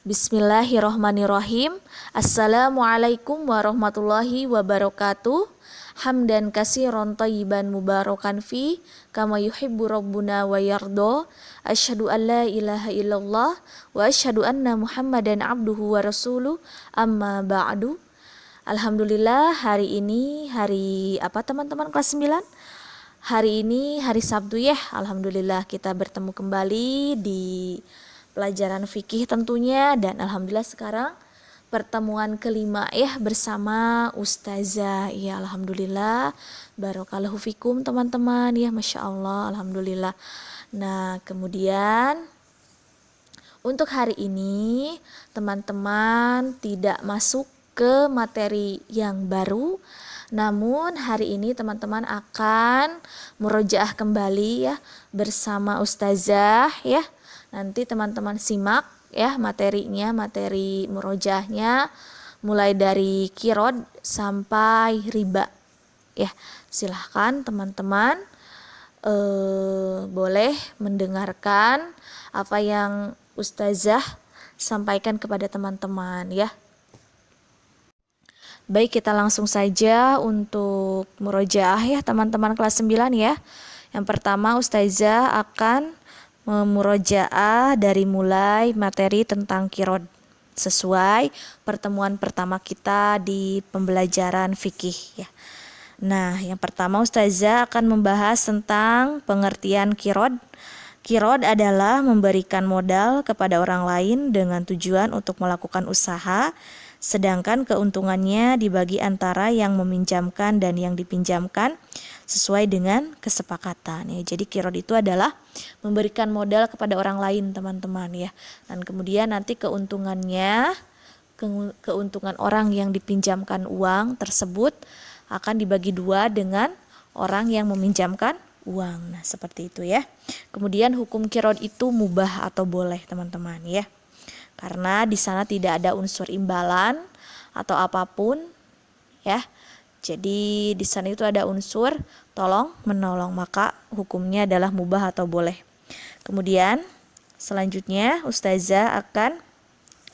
Bismillahirrohmanirrohim. Assalamualaikum warahmatullahi wabarakatuh. Hamdan kasiron thayyiban mubarakan fi kama yuhibbu rabbuna wa yardo. Asyhadu an la ilaha illallah wa asyhadu anna Muhammadan abduhu wa rasuluh. Amma ba'du. Alhamdulillah, hari ini hari apa teman-teman kelas 9? Hari ini hari Sabtu ya. Alhamdulillah kita bertemu kembali di pelajaran fikih tentunya, dan alhamdulillah sekarang pertemuan kelima ya bersama Ustazah. Ya alhamdulillah, barakallahu fikum teman-teman ya, masya Allah, alhamdulillah. Nah kemudian untuk hari ini teman-teman tidak masuk ke materi yang baru, namun hari ini teman-teman akan murojaah kembali ya bersama Ustazah ya. Nanti teman-teman simak ya materinya, materi murojaahnya mulai dari qirod sampai riba ya. Silahkan teman-teman boleh mendengarkan apa yang Ustazah sampaikan kepada teman-teman ya. Baik, kita langsung saja untuk murojaah ya teman-teman kelas 9 ya. Yang pertama Ustazah akan memurojaah dari mulai materi tentang qirod sesuai pertemuan pertama kita di pembelajaran fikih ya. Nah, yang pertama Ustazah akan membahas tentang pengertian qirod. Qirod adalah memberikan modal kepada orang lain dengan tujuan untuk melakukan usaha, sedangkan keuntungannya dibagi antara yang meminjamkan dan yang dipinjamkan sesuai dengan kesepakatan ya. Jadi qirod itu adalah memberikan modal kepada orang lain teman-teman ya. Dan kemudian nanti keuntungannya, keuntungan orang yang dipinjamkan uang tersebut akan dibagi dua dengan orang yang meminjamkan uang. Nah seperti itu ya. Kemudian hukum qirod itu mubah atau boleh teman-teman ya. Karena di sana tidak ada unsur imbalan atau apapun ya. Jadi di sana itu ada unsur tolong menolong, maka hukumnya adalah mubah atau boleh. Kemudian selanjutnya Ustazah akan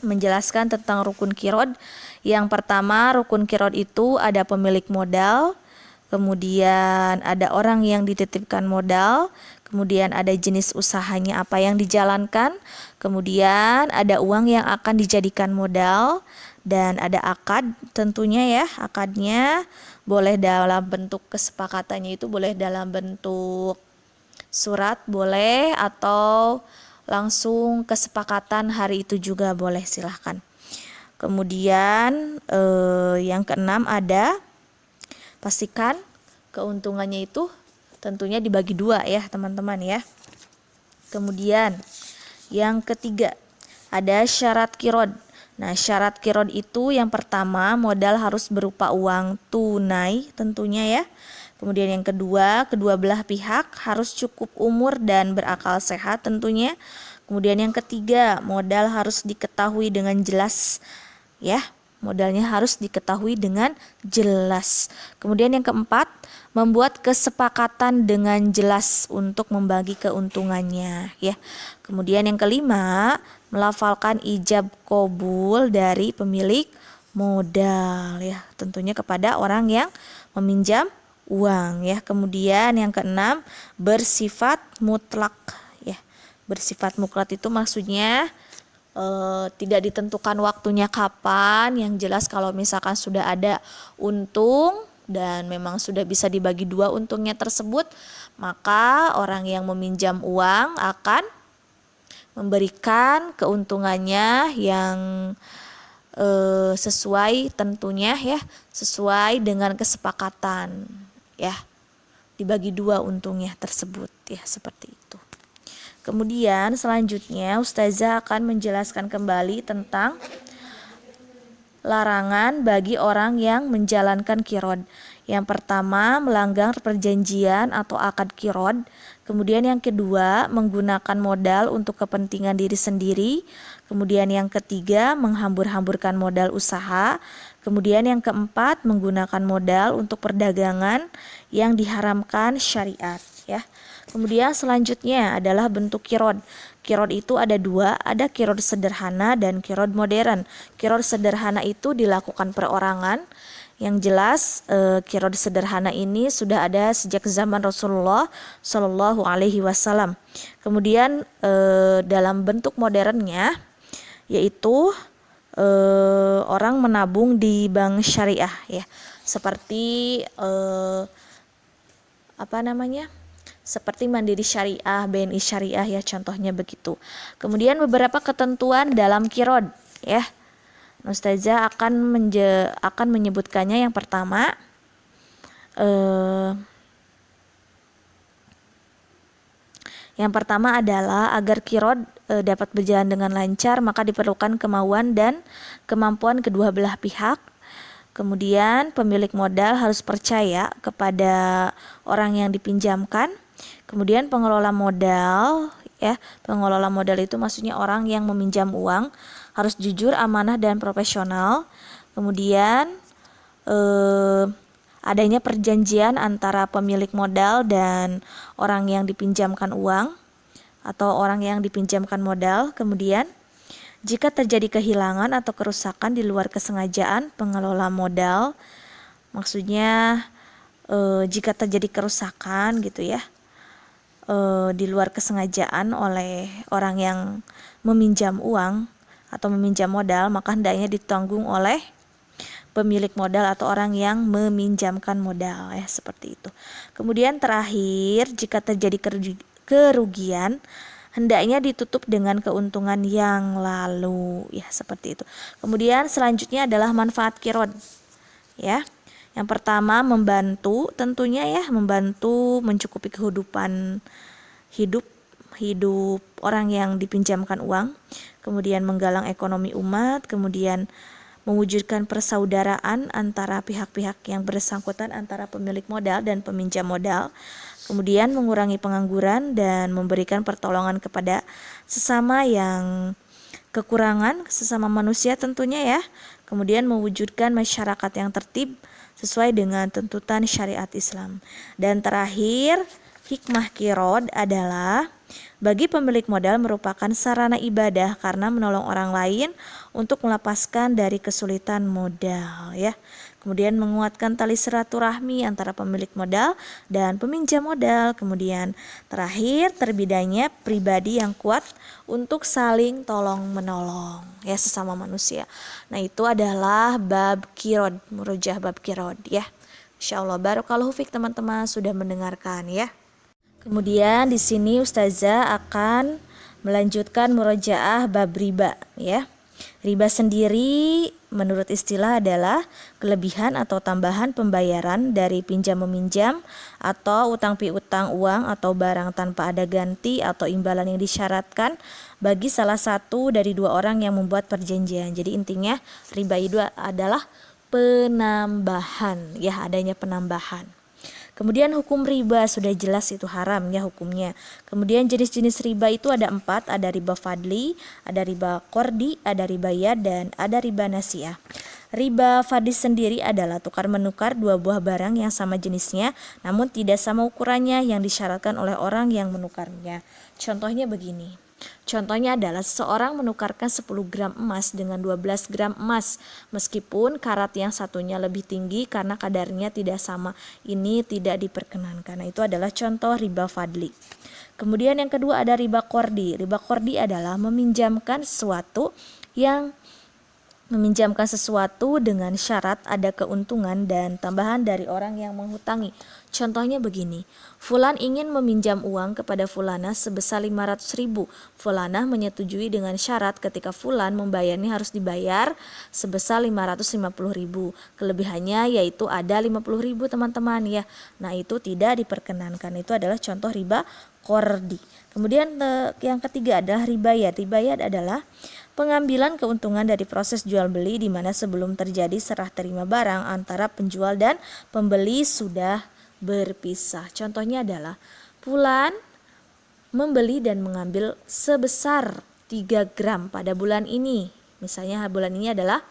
menjelaskan tentang rukun qirod. Yang pertama, rukun qirod itu ada pemilik modal, kemudian ada orang yang dititipkan modal, kemudian ada jenis usahanya apa yang dijalankan, kemudian ada uang yang akan dijadikan modal, dan ada akad tentunya ya. Akadnya boleh dalam bentuk kesepakatannya, itu boleh dalam bentuk surat boleh, atau langsung kesepakatan hari itu juga boleh, silahkan. Kemudian yang keenam ada pastikan keuntungannya itu tentunya dibagi dua ya teman-teman ya. Kemudian yang ketiga ada syarat qirod. Nah syarat qirod itu yang pertama modal harus berupa uang tunai tentunya ya. Kemudian yang kedua, kedua belah pihak harus cukup umur dan berakal sehat tentunya. Kemudian yang ketiga, modal harus diketahui dengan jelas ya. Modalnya harus diketahui dengan jelas. Kemudian yang keempat, membuat kesepakatan dengan jelas untuk membagi keuntungannya ya. Kemudian yang kelima, melafalkan ijab qabul dari pemilik modal ya, tentunya kepada orang yang meminjam uang ya. Kemudian yang keenam, bersifat mutlak ya. Bersifat mutlak itu maksudnya tidak ditentukan waktunya kapan, yang jelas kalau misalkan sudah ada untung dan memang sudah bisa dibagi dua untungnya tersebut, maka orang yang meminjam uang akan memberikan keuntungannya yang sesuai tentunya ya, sesuai dengan kesepakatan ya, dibagi dua untungnya tersebut ya, seperti itu. Kemudian selanjutnya Ustazah akan menjelaskan kembali tentang larangan bagi orang yang menjalankan qirod. Yang pertama, melanggar perjanjian atau akad qirod. Kemudian yang kedua, menggunakan modal untuk kepentingan diri sendiri. Kemudian yang ketiga, menghambur-hamburkan modal usaha. Kemudian yang keempat, menggunakan modal untuk perdagangan yang diharamkan syariat ya. Kemudian selanjutnya adalah bentuk qirod. Kirod itu ada dua, ada kirod sederhana dan kirod modern. Kirod sederhana itu dilakukan perorangan. Yang jelas kirod sederhana ini sudah ada sejak zaman Rasulullah Shallallahu Alaihi Wasallam. Kemudian dalam bentuk modernnya yaitu orang menabung di bank syariah ya, seperti seperti Mandiri Syariah, BNI Syariah ya, contohnya begitu. Kemudian beberapa ketentuan dalam kirod ya. Ustazah akan menyebutkannya. Yang pertama adalah agar kirod dapat berjalan dengan lancar, maka diperlukan kemauan dan kemampuan kedua belah pihak. Kemudian pemilik modal harus percaya kepada orang yang dipinjamkan. Kemudian pengelola modal ya, pengelola modal itu maksudnya orang yang meminjam uang harus jujur, amanah dan profesional. Kemudian adanya perjanjian antara pemilik modal dan orang yang dipinjamkan uang atau orang yang dipinjamkan modal. Kemudian jika terjadi kehilangan atau kerusakan di luar kesengajaan pengelola modal, maksudnya jika terjadi kerusakan gitu ya, di luar kesengajaan oleh orang yang meminjam uang atau meminjam modal, maka hendaknya ditanggung oleh pemilik modal atau orang yang meminjamkan modal ya, seperti itu. Kemudian terakhir, jika terjadi kerugian hendaknya ditutup dengan keuntungan yang lalu ya, seperti itu. Kemudian selanjutnya adalah manfaat kirod ya. Yang pertama membantu, tentunya ya, membantu mencukupi kehidupan hidup orang yang dipinjamkan uang, kemudian menggalang ekonomi umat, kemudian mewujudkan persaudaraan antara pihak-pihak yang bersangkutan antara pemilik modal dan peminjam modal, kemudian mengurangi pengangguran dan memberikan pertolongan kepada sesama yang kekurangan, sesama manusia tentunya ya, kemudian mewujudkan masyarakat yang tertib sesuai dengan tuntutan syariat Islam. Dan terakhir, hikmah kirod adalah bagi pemilik modal merupakan sarana ibadah karena menolong orang lain untuk melepaskan dari kesulitan modal ya. Kemudian menguatkan tali silaturahmi antara pemilik modal dan peminjam modal. Kemudian terakhir terbidanya pribadi yang kuat untuk saling tolong menolong ya, sesama manusia. Nah, itu adalah bab kirod, murojaah bab kirod ya. Insyaallah barakallahu fik teman-teman sudah mendengarkan ya. Kemudian di sini Ustazah akan melanjutkan murojaah bab riba ya. Riba sendiri menurut istilah adalah kelebihan atau tambahan pembayaran dari pinjam meminjam atau utang piutang uang atau barang tanpa ada ganti atau imbalan yang disyaratkan bagi salah satu dari dua orang yang membuat perjanjian. Jadi intinya riba itu adalah penambahan ya, adanya penambahan. Kemudian hukum riba sudah jelas itu haram ya hukumnya. Kemudian jenis-jenis riba itu ada 4, ada riba fadli, ada riba qordi, ada riba yad, dan ada riba nasiah. Riba fadli sendiri adalah tukar menukar dua buah barang yang sama jenisnya namun tidak sama ukurannya yang disyaratkan oleh orang yang menukarnya. Contohnya begini. Contohnya adalah seseorang menukarkan 10 gram emas dengan 12 gram emas meskipun karat yang satunya lebih tinggi karena kadarnya tidak sama. Ini tidak diperkenankan. Nah, itu adalah contoh riba fadli. Kemudian yang kedua ada riba qordi. Riba qordi adalah meminjamkan sesuatu dengan syarat ada keuntungan dan tambahan dari orang yang menghutangi. Contohnya begini, Fulan ingin meminjam uang kepada Fulana sebesar 500.000. Fulana menyetujui dengan syarat ketika Fulan membayarnya harus dibayar sebesar 550.000. Kelebihannya yaitu ada 50.000 teman-teman ya. Nah, itu tidak diperkenankan. Itu adalah contoh riba qordi. Kemudian yang ketiga adalah riba yad. Riba yad adalah pengambilan keuntungan dari proses jual beli di mana sebelum terjadi serah terima barang antara penjual dan pembeli sudah berpisah. Contohnya adalah Fulan membeli dan mengambil sebesar 3 gram pada bulan ini. Misalnya bulan ini adalah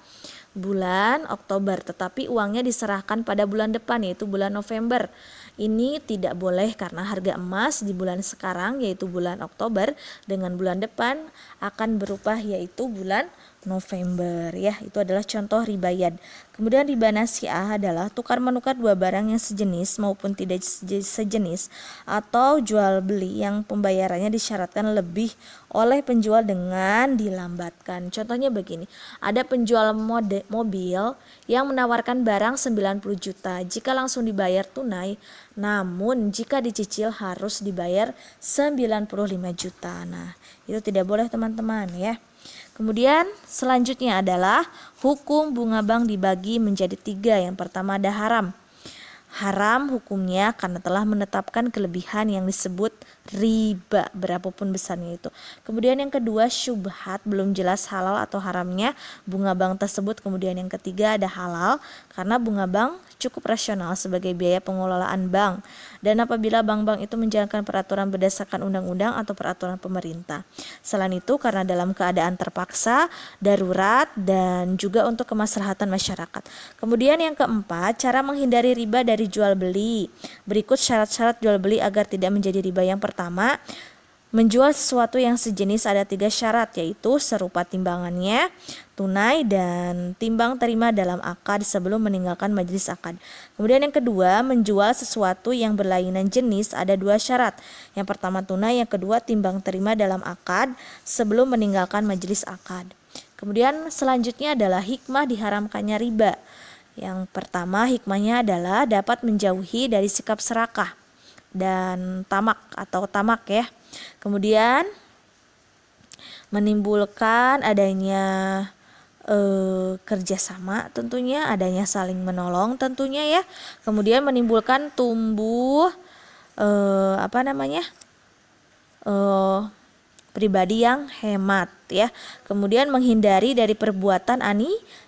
bulan Oktober, tetapi uangnya diserahkan pada bulan depan yaitu bulan November. Ini tidak boleh karena harga emas di bulan sekarang yaitu bulan Oktober dengan bulan depan akan berubah yaitu bulan November ya. Itu adalah contoh ribayad. Kemudian riba nasi'ah adalah tukar menukar dua barang yang sejenis maupun tidak sejenis atau jual beli yang pembayarannya disyaratkan lebih oleh penjual dengan dilambatkan. Contohnya begini, ada penjual mobil yang menawarkan barang 90 juta jika langsung dibayar tunai, namun jika dicicil harus dibayar 95 juta. Nah, itu tidak boleh teman-teman ya. Kemudian selanjutnya adalah hukum bunga bank dibagi menjadi 3. Yang pertama ada haram. Haram hukumnya karena telah menetapkan kelebihan yang disebut riba berapapun besarnya itu. Kemudian yang kedua syubhat, belum jelas halal atau haramnya bunga bank tersebut. Kemudian yang ketiga ada halal karena bunga bank cukup rasional sebagai biaya pengelolaan bank dan apabila bank-bank itu menjalankan peraturan berdasarkan undang-undang atau peraturan pemerintah. Selain itu karena dalam keadaan terpaksa, darurat dan juga untuk kemaslahatan masyarakat. Kemudian yang keempat, cara menghindari riba dari jual beli. Berikut syarat-syarat jual beli agar tidak menjadi riba. Yang pertama, menjual sesuatu yang sejenis ada 3 syarat, yaitu serupa timbangannya, tunai, dan timbang terima dalam akad sebelum meninggalkan majelis akad. Kemudian yang kedua, menjual sesuatu yang berlainan jenis ada 2 syarat. Yang pertama tunai, yang kedua timbang terima dalam akad sebelum meninggalkan majelis akad. Kemudian selanjutnya adalah hikmah diharamkannya riba. Yang pertama hikmahnya adalah dapat menjauhi dari sikap serakah dan tamak atau tamak ya. Kemudian menimbulkan adanya kerjasama tentunya, adanya saling menolong tentunya ya. Kemudian menimbulkan tumbuh pribadi yang hemat ya. Kemudian menghindari dari perbuatan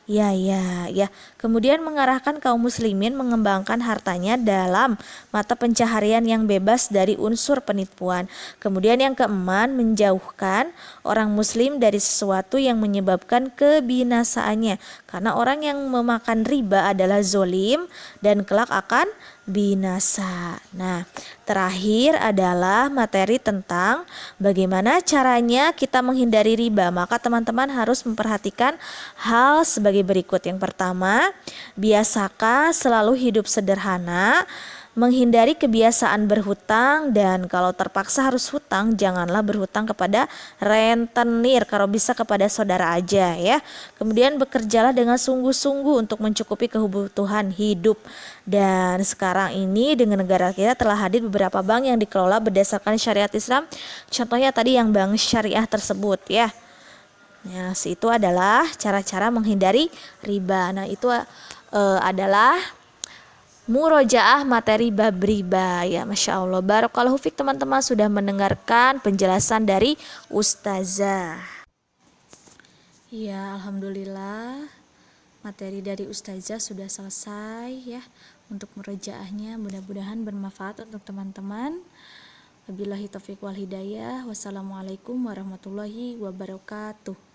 ya. Kemudian mengarahkan kaum muslimin mengembangkan hartanya dalam mata pencaharian yang bebas dari unsur penipuan. Kemudian yang keempat, menjauhkan orang muslim dari sesuatu yang menyebabkan kebinasaannya. Karena orang yang memakan riba adalah zolim dan kelak akan binasa. Nah, terakhir adalah materi tentang bagaimana caranya kita menghindari riba. Maka teman-teman harus memperhatikan hal sebagai berikut. Yang pertama, biasakan selalu hidup sederhana, menghindari kebiasaan berhutang, dan kalau terpaksa harus hutang, janganlah berhutang kepada rentenir, kalau bisa kepada saudara aja ya. Kemudian bekerjalah dengan sungguh-sungguh untuk mencukupi kebutuhan hidup. Dan sekarang ini dengan negara kita telah hadir beberapa bank yang dikelola berdasarkan syariat Islam. Contohnya tadi yang bank syariah tersebut ya. Nah, itu adalah cara-cara menghindari riba. Nah, itu adalah murojaah materi bab riba ya. Masya Allah, barakallahu fiik teman-teman sudah mendengarkan penjelasan dari Ustazah. Ya, alhamdulillah materi dari Ustazah sudah selesai ya untuk murojaahnya. Mudah-mudahan bermanfaat untuk teman-teman. Wabillahi taufiq wal hidayah. Wassalamualaikum warahmatullahi wabarakatuh.